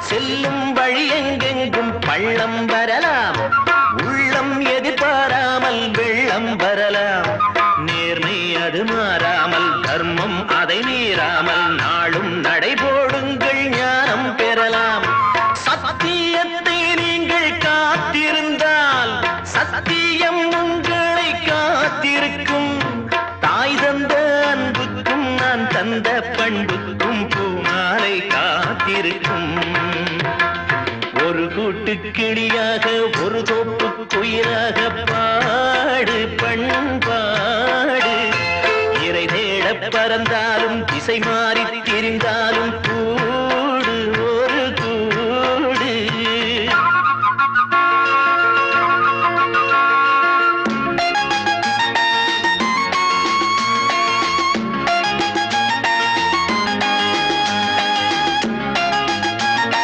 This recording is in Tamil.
செல்லும் வழி எங்கெங்கும் பள்ளம் வரலாம், உள்ளம் எதிர்பாராமல் வெள்ளம் வரலாம். நேர்மை அது மாறாமல், தர்மம் அதை மீறாமல், நாளும் நடைபோடுங்கள் ஞானம் பெறலாம். சத்தியத்தை நீங்கள் காத்திருந்தால் சத்தியம் உங்களை காத்திருக்கும். தாய் தந்த அன்புக்கும் நான் தந்த பண்புக்கும் பூமாலை காத்திருக்கும். ஒரு கூட்டு கிளியாக ஒரு தோப்பு குயிலாக பாடு பண்பாடு. இறை தேட பறந்தாலும் திசை மாறி திரிந்தாலும்